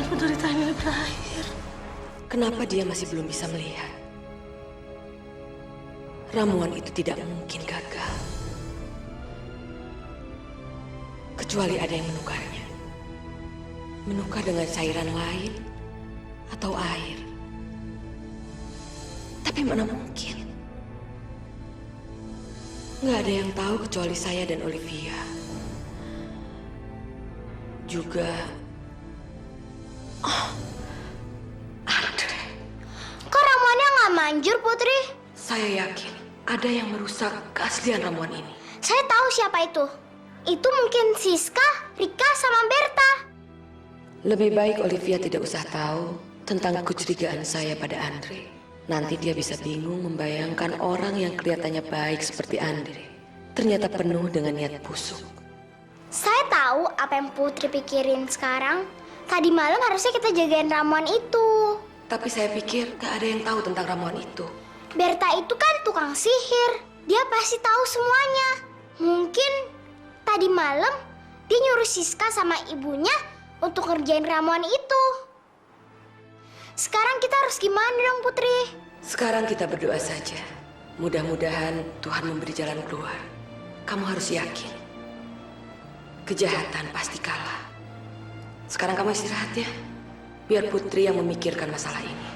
saat penderitaan ini berakhir. Kenapa dia masih belum bisa melihat? Ramuan itu tidak mungkin gagal. Kecuali ada yang menukarnya. Menukar dengan cairan lain atau air. Tapi mana mungkin? Nggak ada yang tahu kecuali saya dan Olivia. Juga... Andre. Kok ramuannya nggak manjur, Putri? Saya yakin ada yang merusak keaslian ramuan ini. Saya tahu siapa itu. Itu mungkin Siska, Rika, sama Berta. Lebih baik Olivia tidak usah tahu tentang kecurigaan saya pada Andre. Nanti dia bisa bingung membayangkan orang yang kelihatannya baik seperti Andre ternyata penuh dengan niat busuk. Saya tahu apa yang Putri pikirin sekarang. Tadi malam harusnya kita jagain ramuan itu. Tapi saya pikir gak ada yang tahu tentang ramuan itu. Berta itu kan tukang sihir. Dia pasti tahu semuanya. Mungkin tadi malam dia nyuruh Siska sama ibunya untuk ngerjain ramuan itu. Sekarang kita harus gimana dong, Putri? Sekarang kita berdoa saja. Mudah-mudahan Tuhan memberi jalan keluar. Kamu harus yakin. Kejahatan pasti kalah. Sekarang kamu istirahat ya. Biar Putri yang memikirkan masalah ini.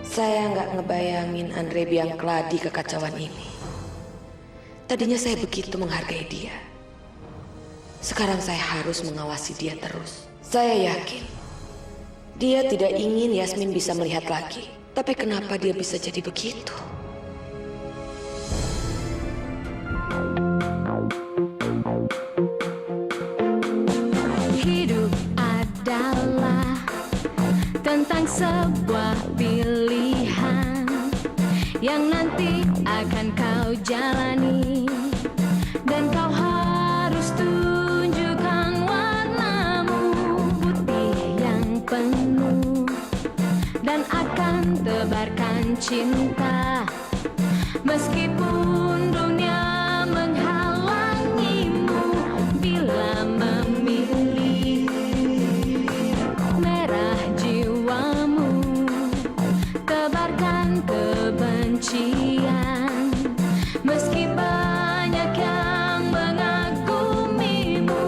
Saya nggak ngebayangin Andre biang keladi kekacauan ini. Tadinya saya begitu menghargai dia. Sekarang saya harus mengawasi dia terus. Saya yakin dia tidak ingin Yasmin bisa melihat lagi. Tapi kenapa dia bisa jadi begitu? Hidup adalah tentang sebuah pilihan yang nanti akan kau jalani, dan kau harus tunjukkan warnamu putih yang penuh dan akan tebarkan cinta meskipun dunia menghalangimu. Bila memilih merah jiwamu, tebarkan kebencian meski banyak yang mengagumimu.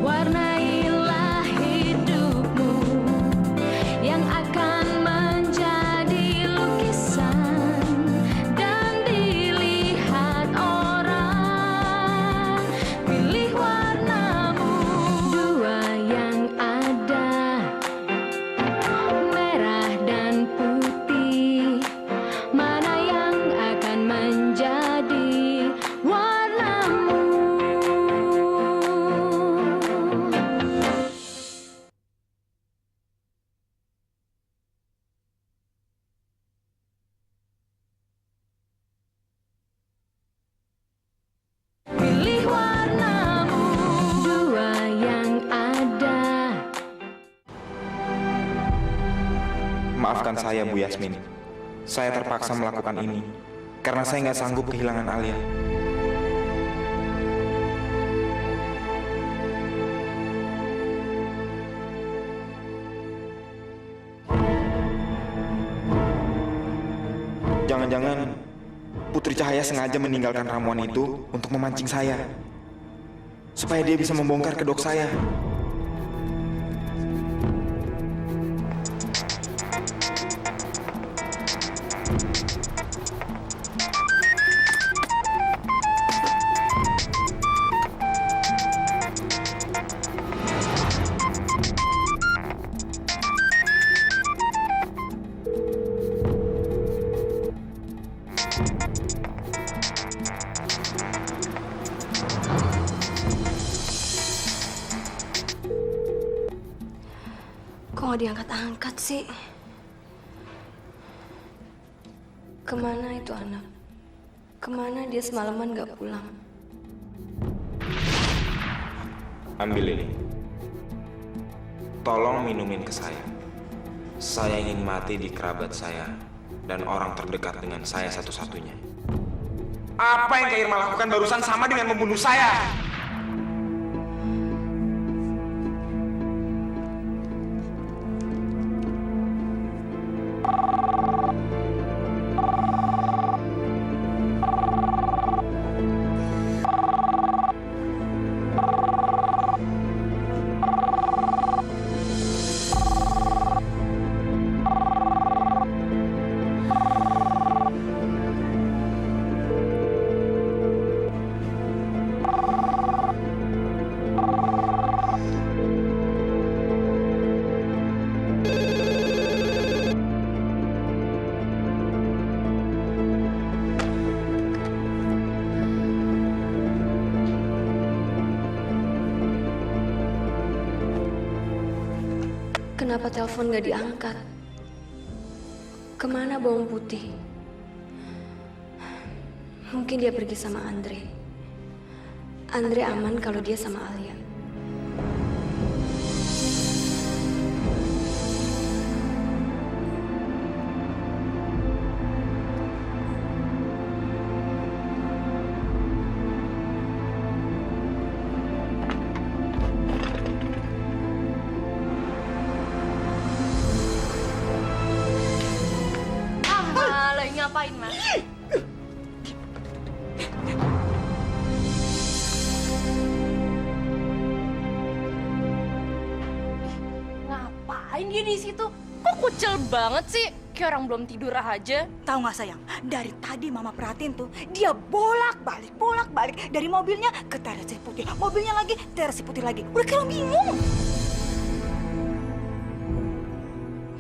Warnailah hidupmu yang akan menjadi lukisan dan dilihat orang. Pilih warnamu, dua yang ada, merah dan putih. Mana yang akan menjadi warnamu? Pilih warnamu, dua yang ada. Maafkan saya, Bu Yasmin. Saya terpaksa melakukan ini karena saya nggak sanggup kehilangan Alia. Jangan-jangan Putri Cahaya sengaja meninggalkan ramuan itu untuk memancing saya, supaya dia bisa membongkar kedok saya. Kok nggak diangkat-angkat sih? Kemana itu anak? Kemana dia semalaman gak pulang? Ambil ini. Tolong minumin ke saya. Saya ingin mati di kerabat saya dan orang terdekat dengan saya satu-satunya. Apa yang Kak Irma lakukan barusan sama dengan membunuh saya. Kenapa telepon gak diangkat? Kemana bawang putih? Mungkin dia pergi sama Andre. Andre aman kalau dia sama Alia. Ngapain, Mas? Ngapain dia di situ? Kok kucel banget sih? Kayak orang belum tidur aja. Tahu nggak sayang, dari tadi mama perhatiin tuh, dia bolak-balik dari mobilnya ke teras putih, mobilnya lagi teras putih lagi. Udah kayak orang bingung.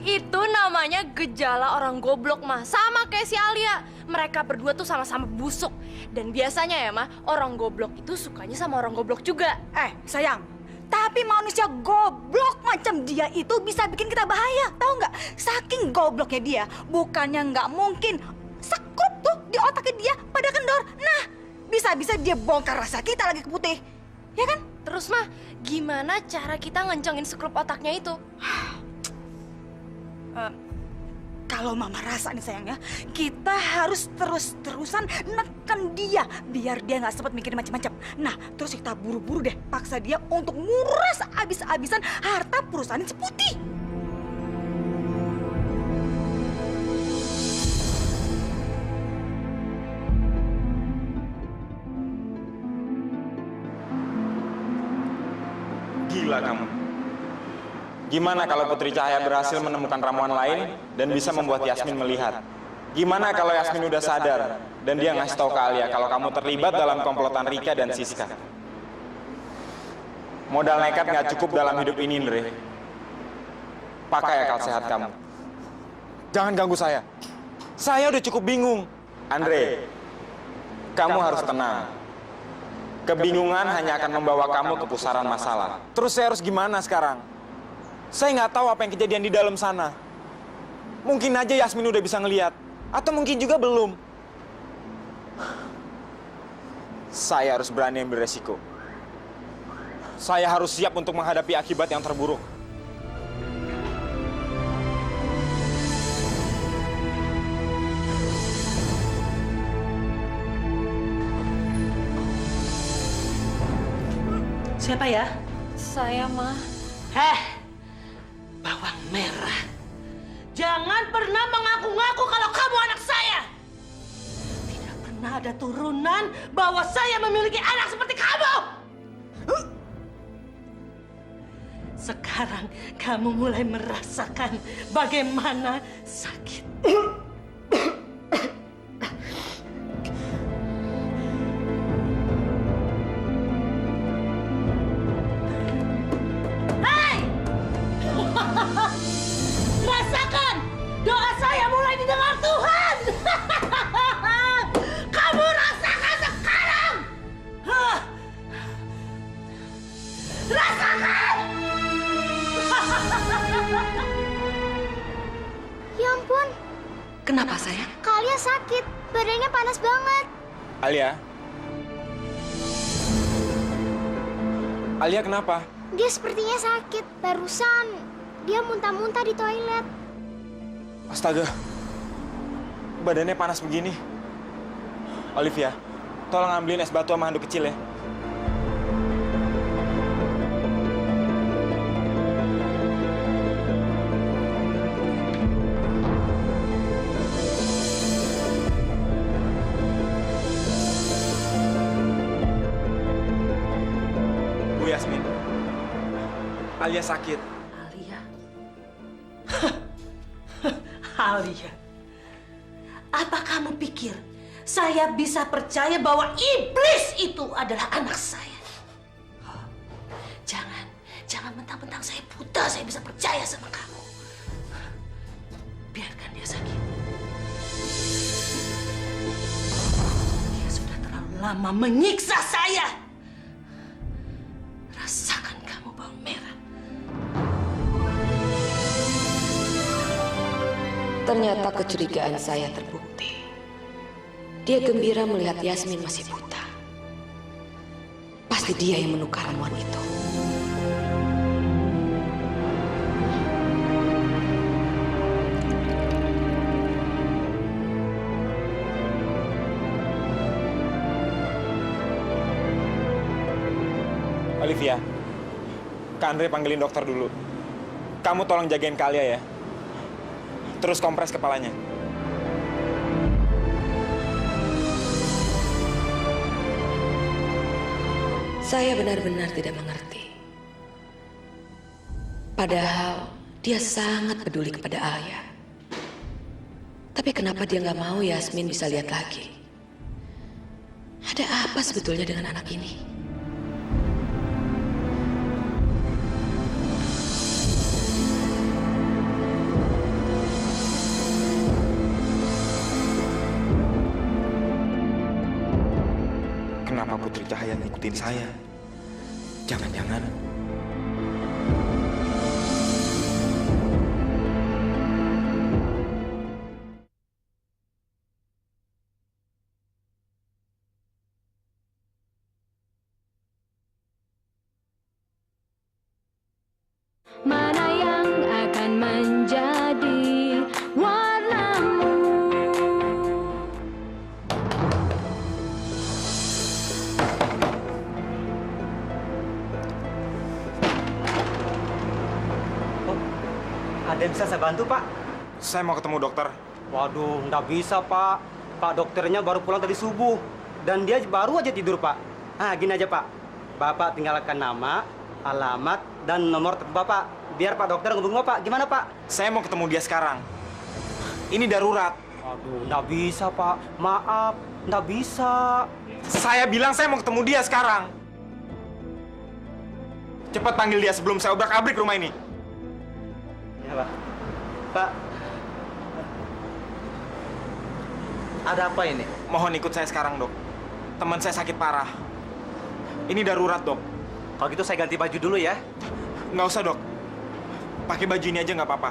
Itu namanya gejala orang goblok, mah. Sama kayak si Alia. Mereka berdua tuh sama-sama busuk. Dan biasanya ya, mah, orang goblok itu sukanya sama orang goblok juga. Sayang, tapi manusia goblok macam dia itu bisa bikin kita bahaya, tahu nggak? Saking gobloknya dia, bukannya nggak mungkin sekrup tuh di otaknya dia pada kendor. Nah, bisa-bisa dia bongkar rasa kita lagi ke putih, ya kan? Terus, mah, gimana cara kita ngencengin sekrup otaknya itu? Kalau mama rasa nih sayang ya, kita harus terus-terusan neken dia biar dia nggak sempat mikirin macam-macam. Nah, terus kita buru-buru deh paksa dia untuk nguras abis-abisan harta perusahaan si putih. Gila kamu. Gimana kalau Putri Cahaya berhasil menemukan ramuan lain dan bisa membuat Yasmin melihat? Gimana kalau Yasmin udah sadar dan dia ngasih tahu ke Alia kalau kamu terlibat dalam komplotan Rika dan Siska? Modal nekat nggak cukup dalam hidup ini, Andre. Pakai akal sehat kamu. Jangan ganggu saya. Saya udah cukup bingung. Andre, kamu harus tenang. Kebingungan hanya akan membawa kamu ke pusaran masalah. Terus saya harus gimana sekarang? Saya nggak tahu apa yang kejadian di dalam sana. Mungkin aja Yasmin udah bisa ngelihat. Atau mungkin juga belum. Saya harus berani ambil resiko. Saya harus siap untuk menghadapi akibat yang terburuk. Siapa ya? Saya, mah. Bawang merah. Jangan pernah mengaku-ngaku kalau kamu anak saya. Tidak pernah ada turunan bahwa saya memiliki anak seperti kamu. Sekarang kamu mulai merasakan bagaimana sakit. Rasakan! Doa saya mulai didengar Tuhan! Kamu rasakan sekarang! Rasakan! Ya ampun, Kenapa sayang? Kalian sakit. Badannya panas banget. Alia? Alia kenapa? Dia sepertinya sakit. Barusan dia muntah-muntah di toilet. Astaga. Badannya panas begini. Olivia, tolong ambilin es batu sama handuk kecil ya. Bu Yasmin, Alia sakit. Alia. Alia. Apa kamu pikir saya bisa percaya bahwa iblis itu adalah anak saya? Jangan mentang-mentang saya buta saya bisa percaya sama kamu. Biarkan dia sakit. Dia sudah terlalu lama menyiksa saya. Rasakan kamu bawang merah. Ternyata kecurigaan saya terbukti. Dia gembira melihat Yasmin masih buta. Pasti dia yang menukar ramuan itu. Olivia, Kak Andre panggilin dokter dulu. Kamu tolong jagain Kak Alia ya. Terus kompres kepalanya. Saya benar-benar tidak mengerti. Padahal dia sangat peduli kepada Alia. Tapi kenapa dia nggak mau Yasmin bisa lihat lagi? Ada apa sebetulnya dengan anak ini? Kenapa Putri Cahaya ngikutin saya? Jangan-jangan... Mana yang akan menjadi warnamu? Ada yang bisa saya bantu, Pak? Saya mau ketemu dokter. Waduh, nggak bisa, Pak. Pak dokternya baru pulang tadi subuh. Dan dia baru aja tidur, Pak. Nah, gini aja, Pak. Bapak tinggalkan nama, alamat, dan nomor telepon Bapak. Biar Pak dokter ngubungin Bapak. Gimana, Pak? Saya mau ketemu dia sekarang. Ini darurat. Aduh, nggak bisa, Pak. Maaf, nggak bisa. Saya bilang saya mau ketemu dia sekarang. Cepat panggil dia sebelum saya obrak-abrik rumah ini. Ya, Pak. Pak. Ada apa ini? Mohon ikut saya sekarang, Dok. Teman saya sakit parah. Ini darurat, Dok. Kalau gitu saya ganti baju dulu ya. Nggak usah, Dok. Pakai baju ini aja nggak apa-apa.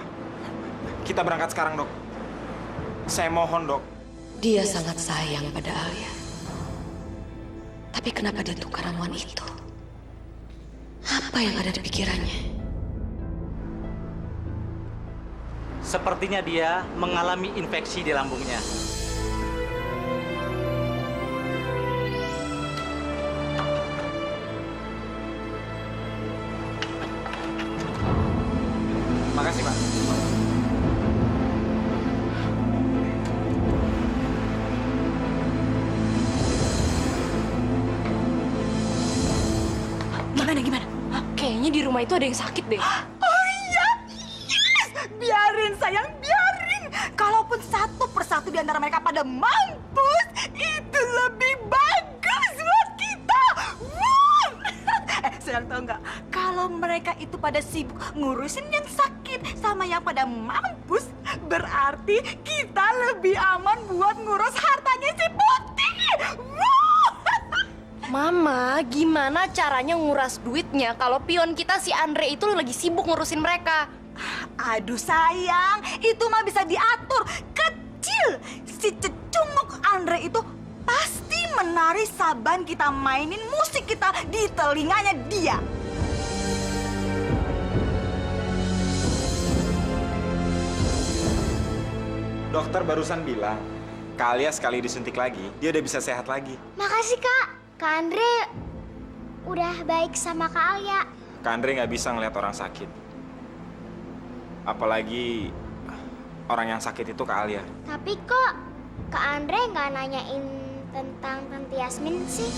Kita berangkat sekarang, Dok. Saya mohon, Dok. Dia sangat sayang pada Alia. Tapi kenapa dia tukar ramuan itu? Apa yang ada di pikirannya? Sepertinya dia mengalami infeksi di lambungnya. Makasih, Pak. Gimana? Kayaknya di rumah itu ada yang sakit deh. Oh iya, yes! Biarin sayang, biarin. Kalaupun satu persatu di antara mereka pada mampus, itu lebih bagus buat kita. Woo! Sayang tahu nggak? Kalau mereka itu pada sibuk ngurusin yang sakit sama yang pada mampus, berarti kita lebih aman buat ngurus hartanya si Putih. Woo! Mama, gimana caranya nguras duitnya kalau pion kita si Andre itu lagi sibuk ngurusin mereka? Aduh sayang, itu mah bisa diatur. Kecil, si cecunguk Andre itu pasti menari saban kita mainin musik kita di telinganya dia. Dokter barusan bilang, Kak Alia sekali disuntik lagi, dia udah bisa sehat lagi. Makasih, Kak. Kak Andre udah baik sama Kak Alia. Kak Andre nggak bisa ngeliat orang sakit. Apalagi orang yang sakit itu Kak Alia. Tapi kok Kak Andre nggak nanyain tentang Tante Yasmin sih?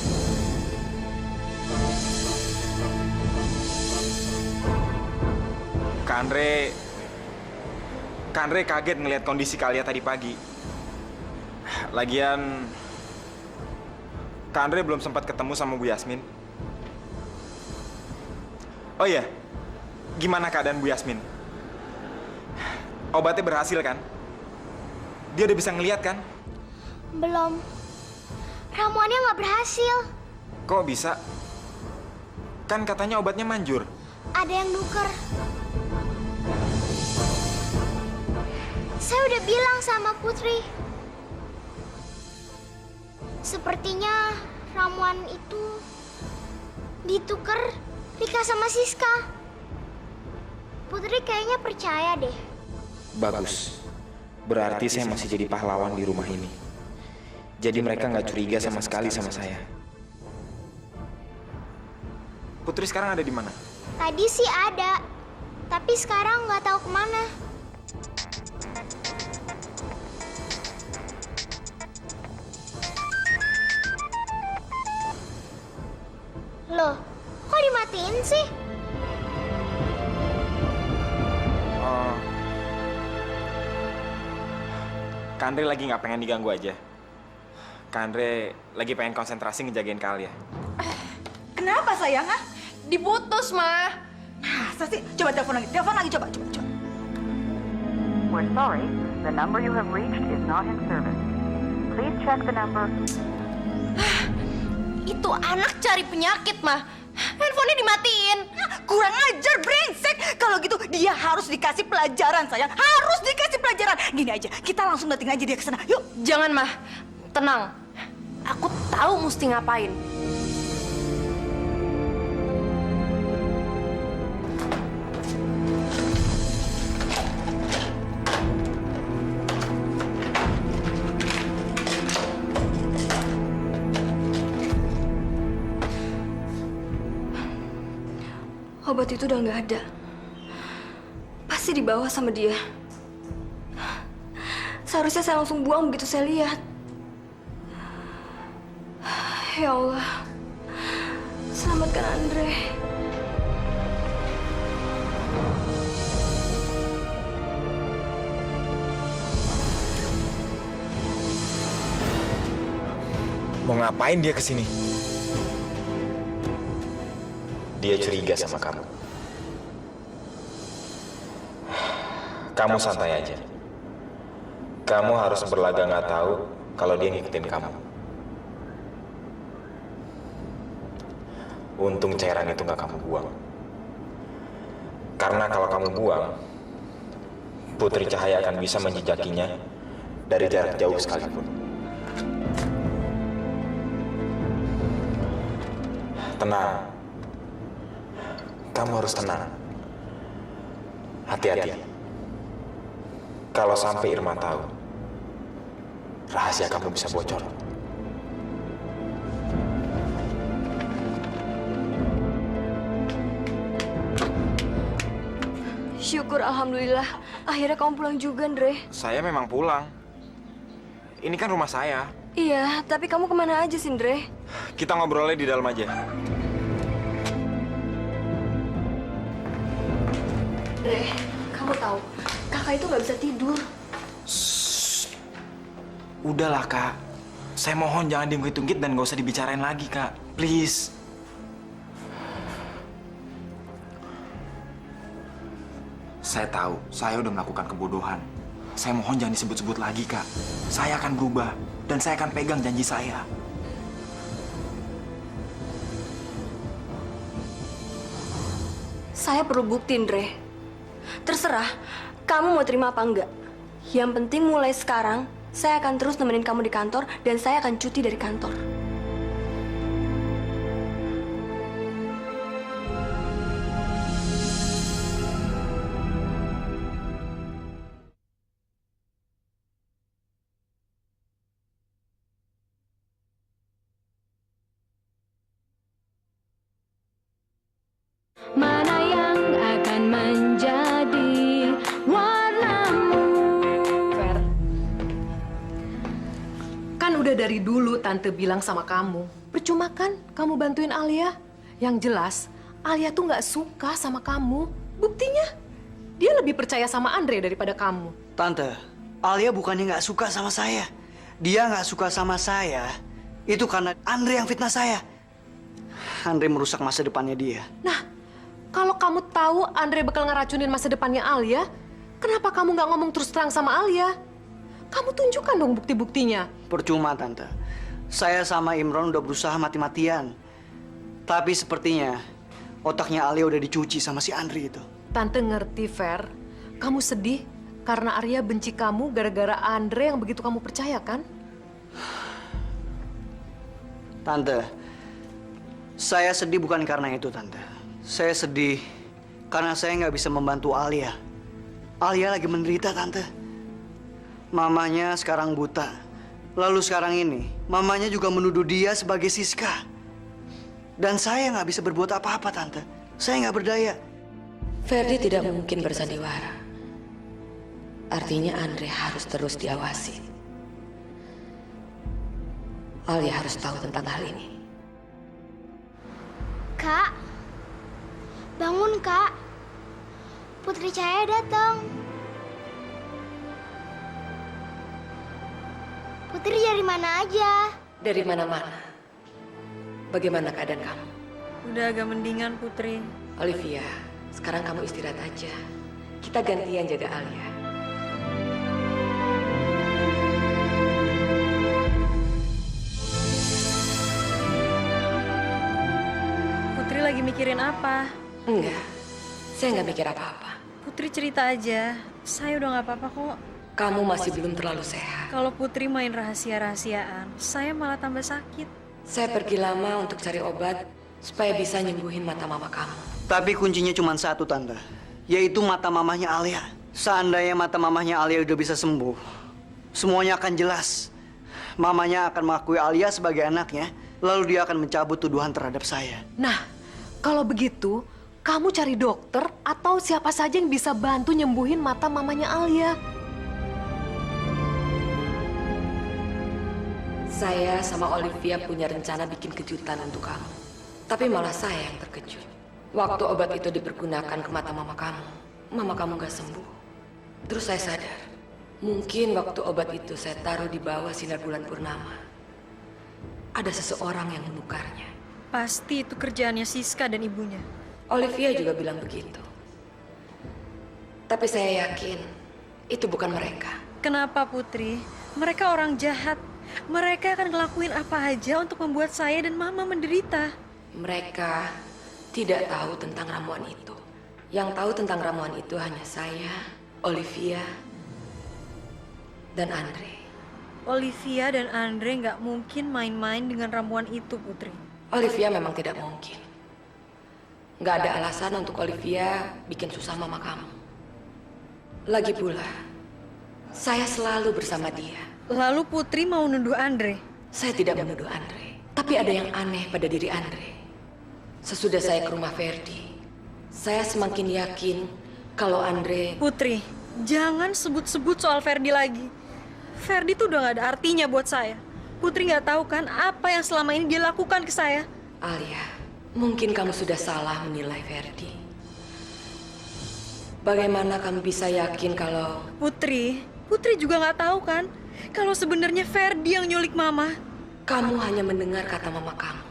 Kak Andre kaget ngeliat kondisi Kak Alia tadi pagi. Lagian, Kak Andre belum sempat ketemu sama Bu Yasmin. Oh iya, gimana keadaan Bu Yasmin? Obatnya berhasil kan? Dia udah bisa ngeliat kan? Belum. Ramuannya nggak berhasil. Kok bisa? Kan katanya obatnya manjur. Ada yang nuker. Saya udah bilang sama Putri. Sepertinya ramuan itu ditukar Rika sama Siska. Putri kayaknya percaya deh. Bagus. Berarti saya masih jadi pahlawan di rumah ini. Jadi mereka nggak curiga sama sekali sama saya. Putri sekarang ada di mana? Tadi sih ada, tapi sekarang nggak tahu kemana. Loh, kok dimatiin sih? Kak Andre lagi nggak pengen diganggu aja. Kak Andre lagi pengen konsentrasi ngejagain Kak Alia. Kenapa sayang, ha? Diputus, Ma. Masa sih? Coba telepon lagi, coba. We're sorry, the number you have reached is not in service. Please check the number. Itu anak cari penyakit, Ma. Handphonenya dimatiin. Kurang ajar, brengsek. Kalau gitu dia harus dikasih pelajaran, sayang. Harus dikasih pelajaran. Gini aja, kita langsung datang aja dia ke sana. Yuk. Jangan, Ma. Tenang. Aku tahu mesti ngapain. Obat itu udah nggak ada. Pasti dibawa sama dia. Seharusnya saya langsung buang begitu saya lihat. Ya Allah, selamatkan Andre. Mau ngapain dia kesini? Dia curiga sama kamu. Kamu santai aja. Kamu harus berlaga nggak tahu kalau dia ngikutin kamu. Untung cairan itu nggak kamu buang. Karena kalau kamu buang, Putri Cahaya akan bisa menjejakinya dari jarak jauh sekalipun. Tenang. Kamu harus tenang. Hati-hati. Kalau sampai Irma tahu, rahasia kamu bisa bocor. Syukur alhamdulillah. Akhirnya kamu pulang juga, Andre. Saya memang pulang. Ini kan rumah saya. Iya, tapi kamu kemana aja sih, Andre? Kita ngobrolnya di dalam aja. Andre, kamu tahu, kakak itu nggak bisa tidur. Udahlah, Kak. Saya mohon jangan diungkit-ungkit dan nggak usah dibicarain lagi, Kak. Please. Saya tahu, saya udah melakukan kebodohan. Saya mohon jangan disebut-sebut lagi, Kak. Saya akan berubah, dan saya akan pegang janji saya. Saya perlu bukti, Andre. Terserah, kamu mau terima apa enggak. Yang penting mulai sekarang, saya akan terus nemenin kamu di kantor dan saya akan cuti dari kantor. Mana yang akan menjadi warnamu? Fer, kan udah dari dulu Tante bilang sama kamu, percuma kan kamu bantuin Alia? Yang jelas, Alia tuh nggak suka sama kamu. Buktinya, dia lebih percaya sama Andre daripada kamu. Tante, Alia bukannya nggak suka sama saya. Dia nggak suka sama saya, itu karena Andre yang fitnah saya. Andre merusak masa depannya dia. Nah, kalau kamu tahu Andre bakal ngeracunin masa depannya Alia, kenapa kamu nggak ngomong terus terang sama Alia? Kamu tunjukkan dong bukti-buktinya. Percuma, Tante. Saya sama Imron udah berusaha mati-matian. Tapi sepertinya otaknya Alia udah dicuci sama si Andre itu. Tante ngerti, Fer. Kamu sedih karena Arya benci kamu gara-gara Andre yang begitu kamu percaya kan? Tante, saya sedih bukan karena itu, Tante. Saya sedih karena saya nggak bisa membantu Alia. Alia lagi menderita, Tante. Mamanya sekarang buta. Lalu sekarang ini, mamanya juga menuduh dia sebagai Siska. Dan saya nggak bisa berbuat apa-apa, Tante. Saya nggak berdaya. Ferdi tidak mungkin bersandiwara. Artinya Andre harus terus diawasi. Alia harus tahu tentang hal ini. Kak, bangun Kak. Putri Cahaya datang. Putri dari mana aja? Dari mana-mana. Bagaimana keadaan kamu? Udah agak mendingan, Putri. Olivia, sekarang kamu istirahat aja. Kita gantian jaga Alia. Putri lagi mikirin apa? Enggak, saya nggak mikir apa-apa. Putri cerita aja. Saya udah nggak apa-apa kok. Kamu masih belum terlalu sehat. Kalau Putri main rahasia-rahasiaan, saya malah tambah sakit. Saya pergi lama untuk cari obat supaya bisa nyembuhin mata mama kamu. Tapi kuncinya cuma satu, Tante. Yaitu mata mamahnya Alia. Seandainya mata mamahnya Alia udah bisa sembuh, semuanya akan jelas. Mamanya akan mengakui Alia sebagai anaknya, lalu dia akan mencabut tuduhan terhadap saya. Nah, kalau begitu, kamu cari dokter atau siapa saja yang bisa bantu nyembuhin mata mamanya Alia. Saya sama Olivia punya rencana bikin kejutan untuk kamu. Tapi malah saya yang terkejut. Waktu obat itu dipergunakan ke mata mama kamu gak sembuh. Terus saya sadar, mungkin waktu obat itu saya taruh di bawah sinar bulan purnama. Ada seseorang yang menukarnya. Pasti itu kerjaannya Siska dan ibunya. Olivia juga bilang begitu. Tapi saya yakin itu bukan mereka. Kenapa, Putri? Mereka orang jahat. Mereka akan ngelakuin apa aja untuk membuat saya dan Mama menderita. Mereka tidak tahu tentang ramuan itu. Yang tahu tentang ramuan itu hanya saya, Olivia, dan Andre. Olivia dan Andre nggak mungkin main-main dengan ramuan itu, Putri. Olivia memang tidak mungkin. Nggak ada alasan untuk Olivia bikin susah mama kamu. Lagi pula, saya selalu bersama dia. Lalu Putri mau nuduh Andre? Saya tidak menuduh Andre. Tapi ada yang aneh pada diri Andre. Sesudah saya ke rumah Ferdi, saya semakin yakin kalau Andre... Putri, jangan sebut-sebut soal Ferdi lagi. Ferdi tuh udah gak ada artinya buat saya. Putri gak tahu kan apa yang selama ini dia lakukan ke saya. Alia, mungkin kamu sudah salah menilai Ferdi. Bagaimana kamu bisa yakin kalau... Putri juga gak tahu kan kalau sebenarnya Ferdi yang nyulik Mama. Kamu hanya mendengar kata mama kamu.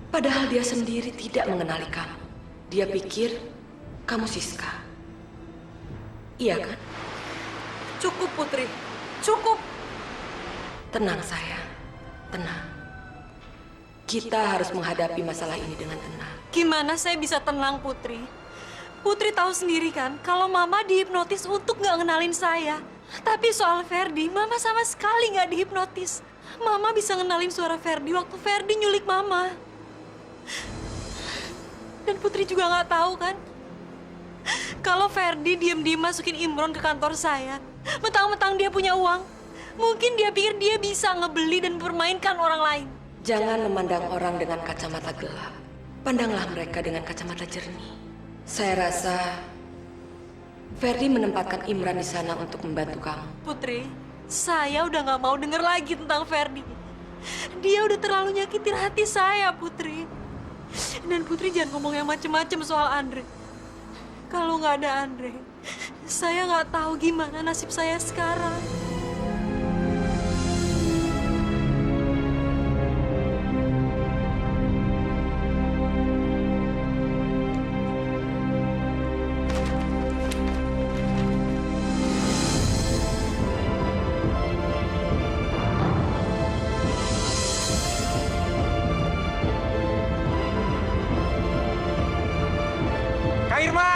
Padahal dia sendiri tidak mengenali kamu. Dia pikir kamu Siska. Iya kan? Cukup, Putri. Cukup. Tenang sayang. Tenang. Kita harus menghadapi masalah ini dengan tenang. Gimana saya bisa tenang, Putri? Putri tahu sendiri kan kalau Mama dihipnotis untuk nggak ngenalin saya. Tapi soal Ferdi, Mama sama sekali nggak dihipnotis. Mama bisa ngenalin suara Ferdi waktu Ferdi nyulik Mama. Dan Putri juga nggak tahu kan kalau Ferdi diam-diam masukin Imron ke kantor saya. Mentang-mentang dia punya uang. Mungkin dia pikir dia bisa ngebeli dan mempermainkan orang lain. Jangan memandang orang dengan kacamata gelap. Pandanglah mereka dengan kacamata jernih. Saya rasa Ferdi menempatkan Imran di sana untuk membantu kamu. Putri, saya udah nggak mau denger lagi tentang Ferdi. Dia udah terlalu nyakitin hati saya, Putri. Dan Putri jangan ngomong yang macem-macem soal Andre. Kalau nggak ada Andre, saya nggak tahu gimana nasib saya sekarang. Kak Irma!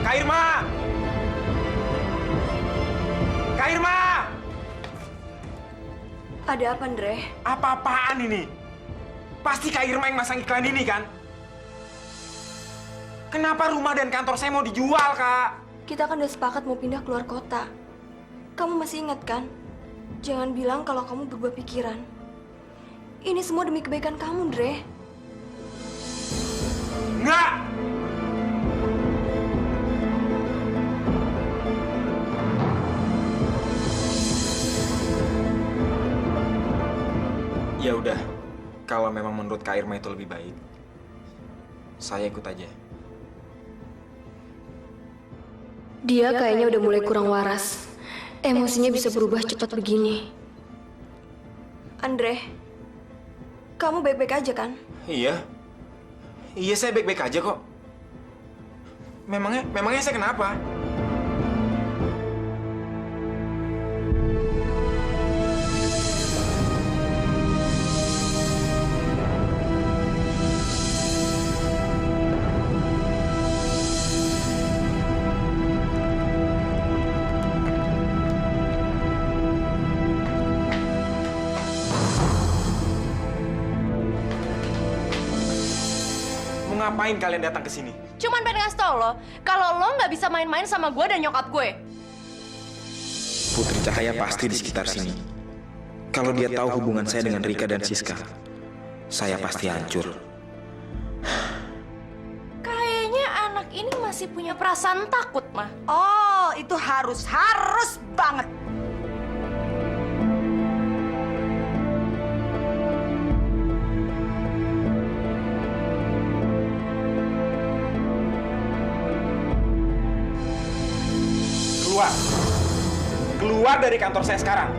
Kak Irma! Kak Irma! Ada apa, Andre? Apa-apaan ini? Pasti Kak Irma yang masang iklan ini, kan? Kenapa rumah dan kantor saya mau dijual, Kak? Kita kan udah sepakat mau pindah keluar kota. Kamu masih ingat kan? Jangan bilang kalau kamu berubah pikiran. Ini semua demi kebaikan kamu, Andre. Enggak! Ya udah, kalau memang menurut Kak Irma itu lebih baik, saya ikut aja. Dia kayaknya udah mulai kurang waras. Emosinya bisa berubah cepat begini. Andre, kamu baik-baik aja kan? Iya. Iya, saya baik-baik aja kok. Memangnya saya kenapa? Ngapain kalian datang ke sini? Cuman pengen ngasih tau lo, kalau lo nggak bisa main-main sama gue dan nyokap gue. Putri Cahaya pasti di sekitar sini. Kalau dia tahu hubungan saya dengan Rika dan Siska, saya pasti hancur. Kayaknya anak ini masih punya perasaan takut, mah. Oh, itu harus banget. Keluar dari kantor saya sekarang.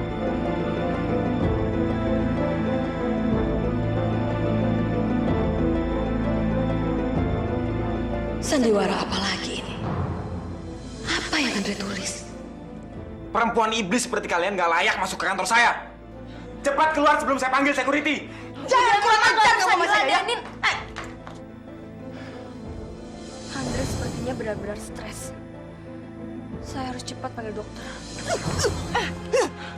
Sandiwara apa lagi ini? Apa yang Andre tulis? Perempuan iblis seperti kalian gak layak masuk ke kantor saya. Cepat keluar sebelum saya panggil security. Jangan kurang ajar kamu sama saya. Andre sepertinya benar-benar stres. Saya harus cepat panggil dokter.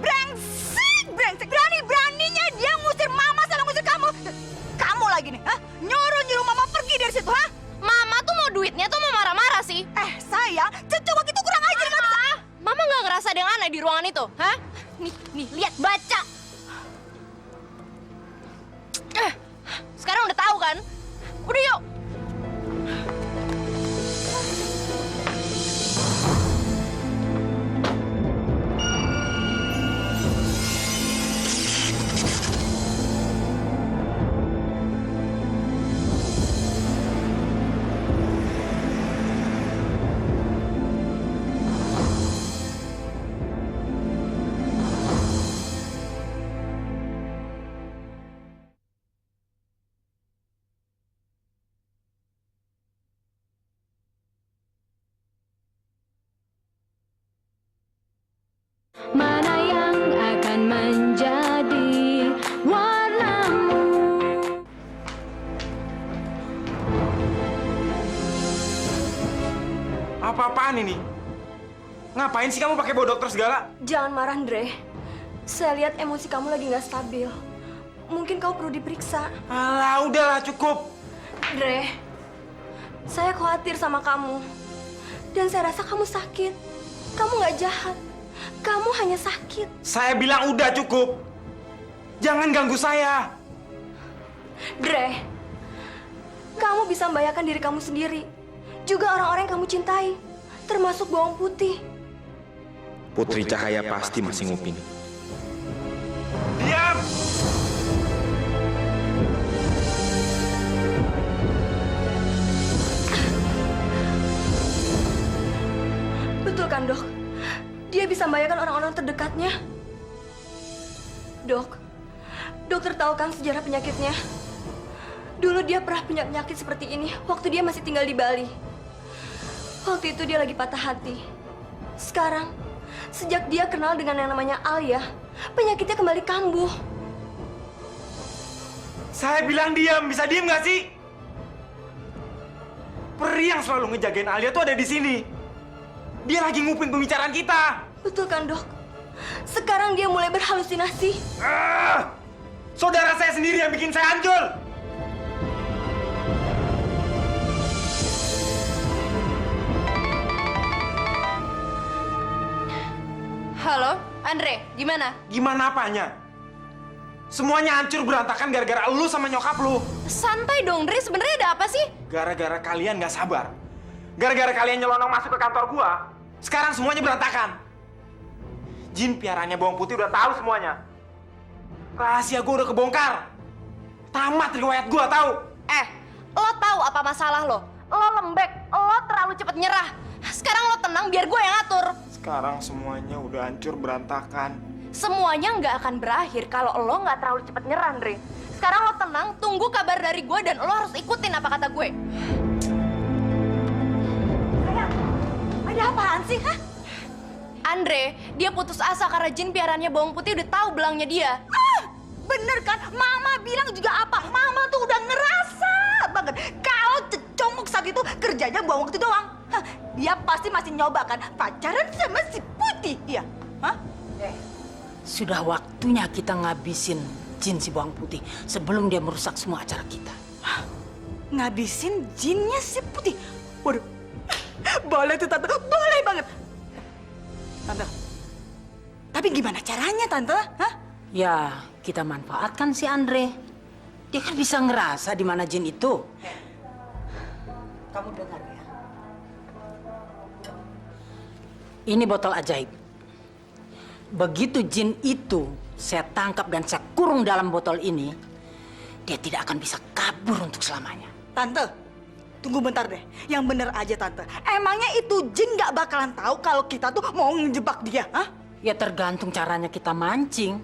Brengsek! Berani-beraninya dia ngusir mama sama ngusir kamu. Kamu lagi nih, nyuruh mama pergi dari situ, ha? Mama tuh mau duitnya tuh mau marah-marah sih. Sayang, coba gitu kurang ajar nggak bisa. Mama nggak ngerasa ada yang aneh di ruangan itu, hah? Nih, lihat, baca. Sekarang udah tahu kan? Udah yuk. Mana yang akan menjadi warnamu? Apa-apaan ini? Ngapain sih kamu pakai bawa dokter segala? Jangan marah, Andre. Saya lihat emosi kamu lagi nggak stabil. Mungkin kau perlu diperiksa. Alah, udahlah, cukup. Andre, saya khawatir sama kamu. Dan saya rasa kamu sakit. Kamu nggak jahat. Kamu hanya sakit. Saya bilang udah cukup. Jangan ganggu saya. Dre, kamu bisa membahayakan diri kamu sendiri. Juga orang-orang yang kamu cintai. Termasuk bawang putih. Putri Cahaya pasti masih nguping. Diam! Betul kan, Dok? Dia bisa membahayakan orang-orang terdekatnya. Dok, dokter tahu kan sejarah penyakitnya? Dulu dia pernah punya penyakit seperti ini waktu dia masih tinggal di Bali. Waktu itu dia lagi patah hati. Sekarang, sejak dia kenal dengan yang namanya Alia, penyakitnya kembali kambuh. Saya bilang diam, bisa diam nggak sih? Peri yang selalu ngejagain Alia tuh ada di sini. Dia lagi nguping pembicaraan kita. Betul kan, Dok? Sekarang dia mulai berhalusinasi. Saudara saya sendiri yang bikin saya hancur. Halo, Andre, gimana? Gimana apanya? Semuanya hancur berantakan gara-gara lu sama nyokap lu. Santai dong, Dre. Sebenarnya ada apa sih? Gara-gara kalian nggak sabar. Gara-gara kalian nyelonong masuk ke kantor gua. Sekarang semuanya berantakan. Jin piaranya bawang putih udah tahu semuanya. Rahasia gua udah kebongkar. Tamat riwayat gua tahu. Lo tahu apa masalah lo? Lo lembek, lo terlalu cepet nyerah. Sekarang lo tenang biar gue yang ngatur. Sekarang semuanya udah hancur berantakan. Semuanya nggak akan berakhir kalau lo nggak terlalu cepet nyerah, Andre. Sekarang lo tenang, tunggu kabar dari gue dan lo harus ikutin apa kata gue. Sayang, ada apaan sih, hah? Andre, dia putus asa karena Jin piarannya bawang putih udah tahu belangnya dia. Bener kan? Mama bilang juga apa? Mama tuh udah ngerasa banget kalau ceconguk saat itu kerjanya buang waktu doang. Hah, dia pasti masih nyoba kan pacaran sama si Putih, iya? Hah? Sudah waktunya kita ngabisin Jin si bawang putih sebelum dia merusak semua acara kita. Ngabisin jinnya si Putih. Waduh, boleh tuh Tante, boleh banget. Tante, tapi gimana caranya Tante? Hah? Ya, kita manfaatkan si Andre. Dia kan bisa ngerasa di mana Jin itu. Kamu dengar ya? Ini botol ajaib. Begitu Jin itu saya tangkap dan saya kurung dalam botol ini, dia tidak akan bisa kabur untuk selamanya. Tante, tunggu bentar deh. Yang bener aja Tante. Emangnya itu jin gak bakalan tahu kalau kita tuh mau ngejebak dia, hah? Ya tergantung caranya kita mancing.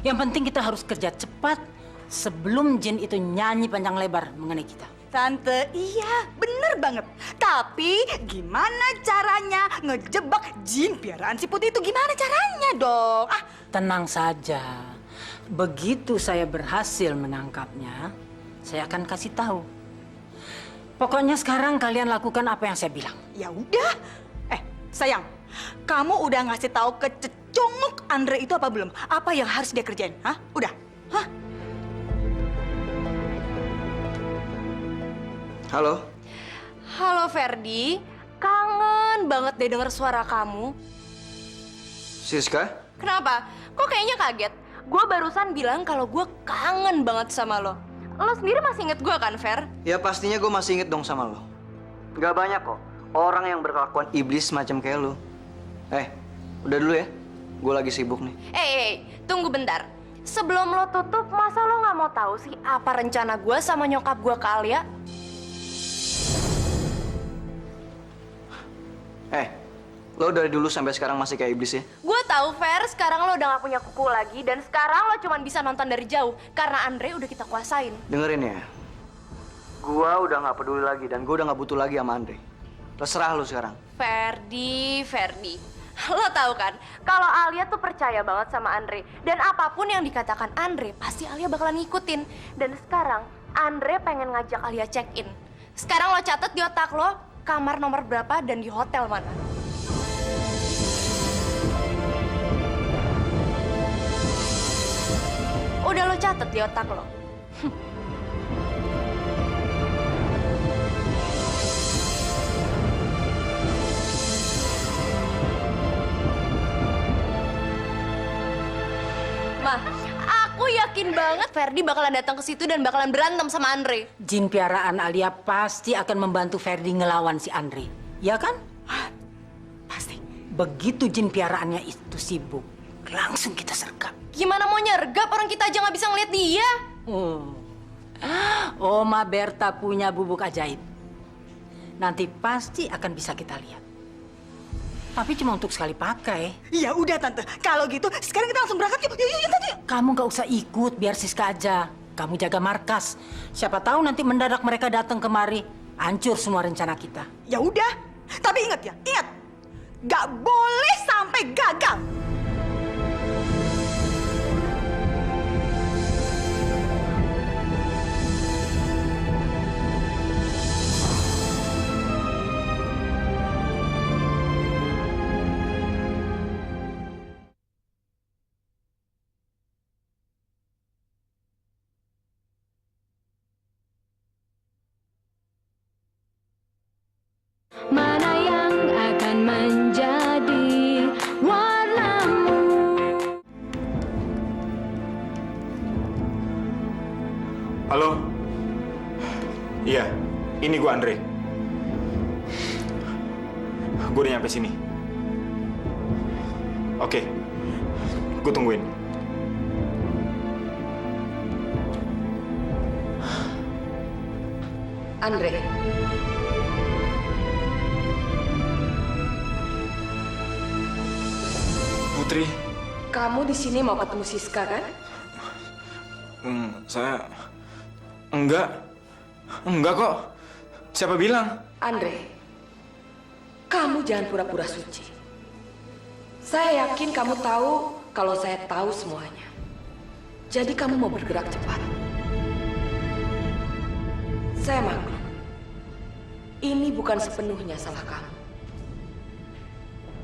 Yang penting kita harus kerja cepat sebelum Jin itu nyanyi panjang lebar mengenai kita. Tante, iya, bener banget. Tapi gimana caranya ngejebak jin piaraan si Putih itu? Gimana caranya dong? Tenang saja. Begitu saya berhasil menangkapnya, saya akan kasih tahu. Pokoknya sekarang kalian lakukan apa yang saya bilang. Ya udah. Sayang, kamu udah ngasih tahu ke ceconguk Andre itu apa belum? Apa yang harus dia kerjain? Hah? Udah? Hah? Halo? Halo Ferdi, kangen banget deh denger suara kamu. Siska? Kenapa? Kok kayaknya kaget? Gue barusan bilang kalau gue kangen banget sama lo. Lo sendiri masih inget gue kan, Fer? Ya pastinya gue masih inget dong sama lo. Gak banyak kok orang yang berkelakuan iblis macam kayak lo. Udah dulu ya. Gue lagi sibuk nih. Tunggu bentar. Sebelum lo tutup, masa lo nggak mau tahu sih apa rencana gue sama nyokap gue ke Alia? Lo dari dulu sampai sekarang masih kayak iblis ya? Gue tahu, Fer, sekarang lo udah gak punya kuku lagi dan sekarang lo cuma bisa nonton dari jauh karena Andre udah kita kuasain. Dengerin ya. Gue udah gak peduli lagi dan gue udah gak butuh lagi sama Andre. Terserah lo sekarang. Ferdi. Lo tahu kan, kalau Alia tuh percaya banget sama Andre dan apapun yang dikatakan Andre pasti Alia bakalan ngikutin. Dan sekarang Andre pengen ngajak Alia check-in. Sekarang lo catat di otak lo kamar nomor berapa dan di hotel mana. Udah lo catat di otak lo. Ma, aku yakin banget Ferdi bakalan datang ke situ dan bakalan berantem sama Andre. Jin piaraan Alia pasti akan membantu Ferdi ngelawan si Andre. Ya kan? Pasti. Begitu jin piaraannya itu sibuk, langsung kita sergap. Gimana mau nyergap orang kita aja nggak bisa ngeliat dia? Oma Berta punya bubuk ajaib. Nanti pasti akan bisa kita lihat. Tapi cuma untuk sekali pakai. Ya udah Tante, kalau gitu sekarang kita langsung berangkat yuk. Yuk Tante. Kamu nggak usah ikut, biar Siska aja. Kamu jaga markas. Siapa tahu nanti mendadak mereka datang kemari, hancur semua rencana kita. Ya udah, tapi ingat ya, ingat. Gak boleh sampai gagal. Halo? Iya, ini gue Andre. Gue udah nyampe sini. Oke, gue tungguin. Andre, Putri, kamu di sini mau ketemu Siska kan? saya... Enggak kok. Siapa bilang? Andre, kamu jangan pura-pura suci. Saya yakin kamu tahu kalau saya tahu semuanya. Jadi kamu mau bergerak cepat. Saya maklum. Ini bukan sepenuhnya salah kamu.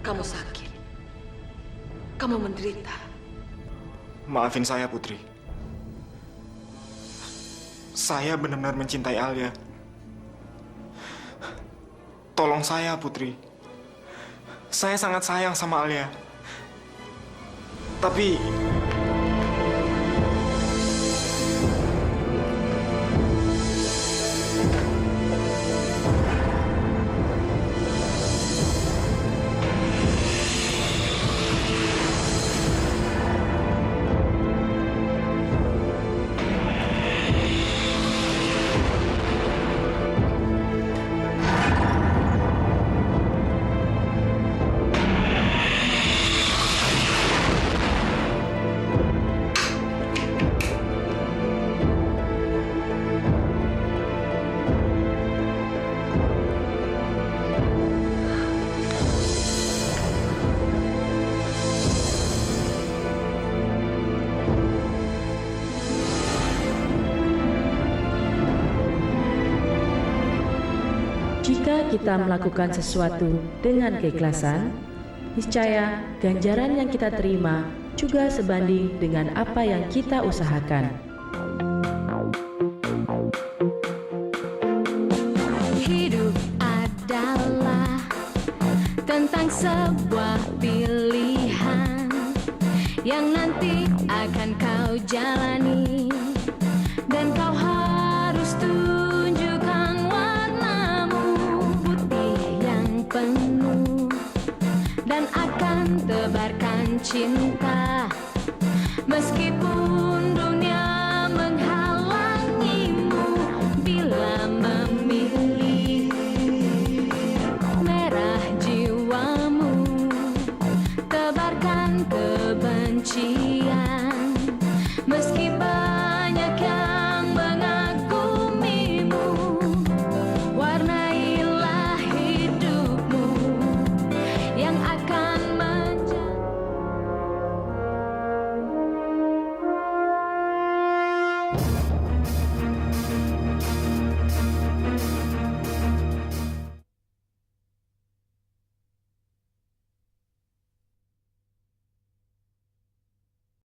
Kamu sakit. Kamu menderita. Maafin saya, Putri. Saya benar-benar mencintai Alia. Tolong saya, Putri. Saya sangat sayang sama Alia. Tapi... Jika kita melakukan sesuatu dengan keikhlasan, niscaya ganjaran yang kita terima juga sebanding dengan apa yang kita usahakan. Hidup adalah tentang sebuah pilihan yang nanti akan kau jalani, dan kau harus tunjukkan warnamu putih yang penuh, dan akan tebarkan cinta meskipun